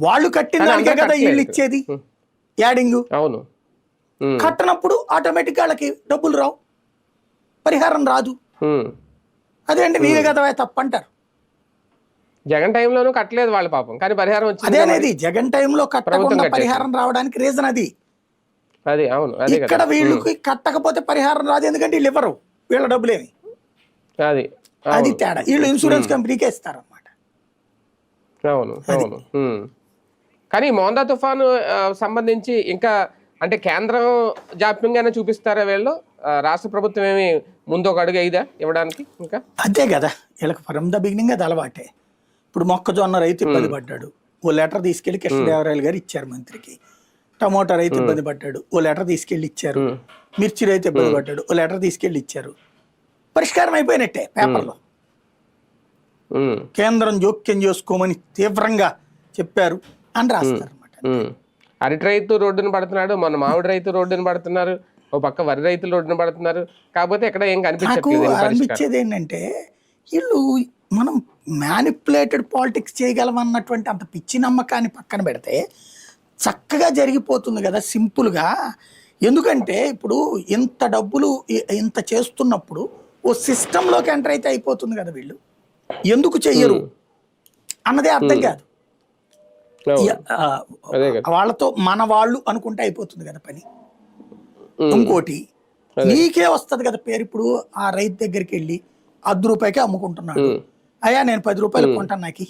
వాళ్ళు కట్టిన దానికే కదా వీళ్ళు ఇచ్చేది యాడింగ్. అవును. కట్టనప్పుడు ఆటోమేటిక్గా వాళ్ళకి డబ్బులు రావు, పరిహారం రాదు. అదేంటి మీరే కదా తప్పంటారు. జగన్ టైంలోనూ కట్టలేదు వాళ్ళు పాపం, కానీ పరిహారం వచ్చింది. అదే అనేది జగన్ టైంలో కట్టకుండా పరిహారం రావడానికి రీజన్ అది. అది అవును. ఇక్కడ వీళ్ళకి కట్టకపోతే పరిహారం రాదు, ఎందుకంటే వీళ్ళు ఇవ్వరు వీళ్ళ డబ్బులేమి. అది తేడా. వీళ్ళు ఇన్సూరెన్స్ కంపెనీకే ఇస్తారు అన్నమాట. అవును అవును. కానీ మోందా తుఫాను సంబంధించి ఇంకా అంటే కేంద్రం జాప్యంగానే చూపిస్తారా వీళ్ళు? రాష్ట్ర ప్రభుత్వం ఏమి ముందు ఒక అడుగు అయ్యిదా ఇవ్వడానికి? ఇంకా అంతే కదా, వీళ్ళకి ఫ్రమ్ ద బిగినింగ్ అది అలవాటే. ఇప్పుడు మొక్కజొన్న రైతు ఇబ్బంది పడ్డాడు, ఓ లెటర్ తీసుకెళ్లి కృష్ణదేవరాయలు గారు ఇచ్చారు మంత్రికి. టమోటా రైతు ఇబ్బంది పడ్డాడు, ఓ లెటర్ తీసుకెళ్లి ఇచ్చారు. మిర్చి రైతు ఇబ్బంది పడ్డాడు, ఓ లెటర్ తీసుకెళ్లి ఇచ్చారు. పరిష్కారం అయిపోయినట్టే పేపర్లో. కేంద్రం జోక్యం చేసుకోమని తీవ్రంగా చెప్పారు అని రాస్తారు అనమాట. అరటి రైతు రోడ్డును పడుతున్నాడు, మన మామిడి రైతు రోడ్డును పడుతున్నారు, ఓ పక్క వరి రైతులు రోడ్డును పడుతున్నారు. కాకపోతే ఎక్కడ ఏం అనిపించేది ఏంటంటే వీళ్ళు మనం మ్యానిపులేటెడ్ పాలిటిక్స్ చేయగలం అన్నటువంటి అంత పిచ్చి నమ్మకాన్ని పక్కన పెడితే చక్కగా జరిగిపోతుంది కదా సింపుల్గా. ఎందుకంటే ఇప్పుడు ఇంత డబ్బులు ఇంత చేస్తున్నప్పుడు ఓ సిస్టంలోకి ఎంటర్ అయితే అయిపోతుంది కదా, వీళ్ళు ఎందుకు చెయ్యరు అన్నదే అర్థం కాదు. వాళ్ళతో మన వాళ్ళు అనుకుంటే అయిపోతుంది కదా పని. ఇంకోటి నీకే వస్తుంది కదా పేరు. ఇప్పుడు ఆ రైతు దగ్గరికి వెళ్ళి ₹10 అమ్ముకుంటున్నాడు, అయ్యా నేను 10 రూపాయలు కొంటాను నాకు